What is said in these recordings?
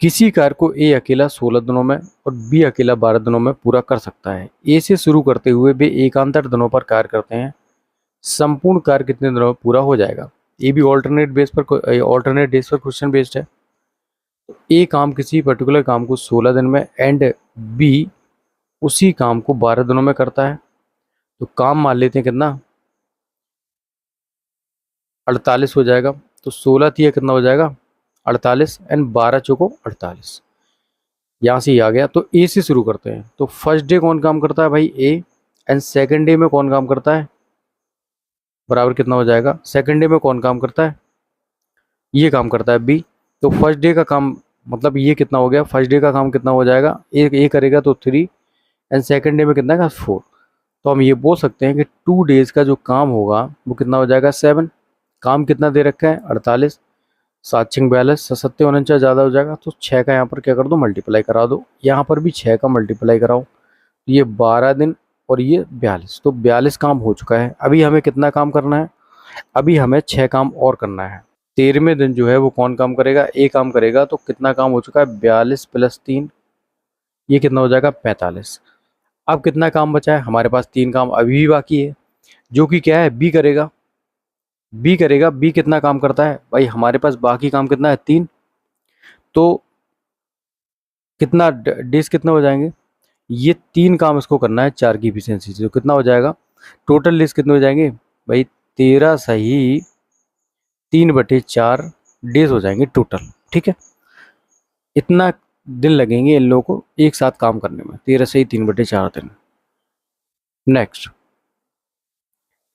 किसी कार्य को ए अकेला 16 दिनों में और बी अकेला 12 दिनों में पूरा कर सकता है। ए से शुरू करते हुए वे एकांतर दिनों पर कार्य करते हैं। संपूर्ण कार्य कितने दिनों में पूरा हो जाएगा? ये भी ऑल्टरनेट डेज पर क्वेश्चन बेस्ड है। ए काम किसी पर्टिकुलर काम को 16 दिन में एंड बी उसी काम को 12 दिनों में करता है। तो काम मान लेते हैं कितना, 48 हो जाएगा। तो 16 तिया कितना हो जाएगा, 48 एंड 12 चौको 48। यहाँ से ही आ गया। तो ए से शुरू करते हैं। तो फर्स्ट डे कौन काम करता है भाई, ए। एंड सेकंड डे में कौन काम करता है, बराबर कितना हो जाएगा, सेकंड डे में कौन काम करता है, ये काम करता है बी। तो फर्स्ट डे का काम मतलब ये कितना हो गया, फर्स्ट डे का काम कितना हो जाएगा, ए करेगा तो 3 एंड सेकंड डे में कितना का 4। तो हम ये बोल सकते हैं कि 2 डेज का जो काम होगा वो कितना हो जाएगा 7। काम कितना दे रखा है 48, 7 6 42, 7 49 ज़्यादा हो जाएगा। तो 6 का यहाँ पर क्या कर दो, मल्टीप्लाई करा दो। यहाँ पर भी 6 का मल्टीप्लाई कराओ। ये 12 दिन और ये 42, तो 42 काम हो चुका है। अभी हमें कितना काम करना है, अभी हमें 6 काम और करना है। 13वें दिन जो है वो कौन काम करेगा, ए काम करेगा। तो कितना काम हो चुका है, 42 + 3, ये कितना हो जाएगा 45। अब कितना काम बचा है, हमारे पास 3 काम अभी भी बाकी है, जो कि क्या है, बी करेगा। बी करेगा, बी कितना काम करता है भाई, हमारे पास बाकी काम कितना है 3। तो कितना डेज कितने हो जाएंगे, ये 3 काम इसको करना है 4 की इफिशियंसी से। तो कितना हो जाएगा, टोटल डेज कितने हो जाएंगे भाई, 13 सही 3/4 डेज हो जाएंगे टोटल। ठीक है, इतना दिन लगेंगे इन लोगों को एक साथ काम करने में, 13 सही 3/4 दिन। नेक्स्ट,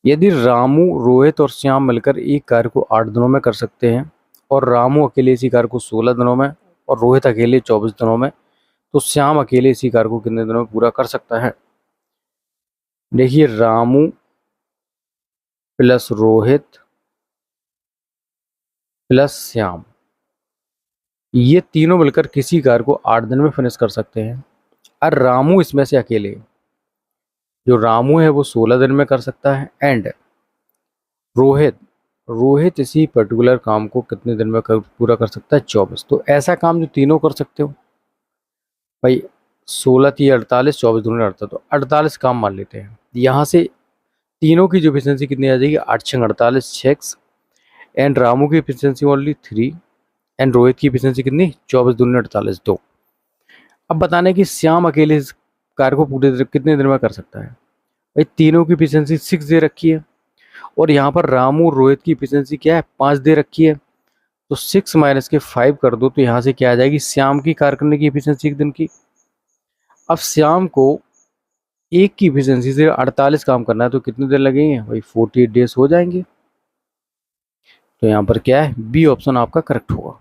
यदि रामू, रोहित और श्याम मिलकर एक कार्य को 8 दिनों में कर सकते हैं और रामू अकेले इसी कार्य को 16 दिनों में और रोहित अकेले 24 दिनों में, तो श्याम अकेले इसी कार्य को कितने दिनों में पूरा कर सकता है? देखिए, रामू प्लस रोहित प्लस श्याम, ये तीनों मिलकर किसी कार्य को 8 दिन में फिनिश कर सकते हैं। और रामू इसमें से अकेले, जो रामू है वो 16 दिन में कर सकता है। एंड रोहित, रोहित इसी पर्टिकुलर काम को कितने दिन में पूरा कर सकता है, 24। तो ऐसा काम जो तीनों कर सकते हो भाई, 16 × 48, 24 दूनी 48, तो 48 काम मान लेते हैं। यहाँ से तीनों की जो एफिशिएंसी कितनी आ जाएगी, 8 6 48 6। एंड रामू की एफिशिएंसी ओनली 3 एंड रोहित की एफिशिएंसी कितनी, 24 दूनी 48 2। अब बताने कि श्याम अकेले इस कार्य को पूरे कितने दिन में कर सकता है भाई, तीनों की एफिशिएंसी 6 दे रखी है और यहाँ पर रामू रोहित की एफिशिएंसी क्या है, 5 दे रखी है। तो 6 - 5 कर दो, तो यहाँ से क्या आ जाएगी, श्याम की कार्य करने की एफिशिएंसी एक दिन की। अब श्याम को एक की एफिशिएंसी से 48 काम करना है, तो कितने दिन लगेंगे भाई, 48 डेज हो जाएंगे। तो यहाँ पर क्या है, बी ऑप्शन आपका करेक्ट होगा।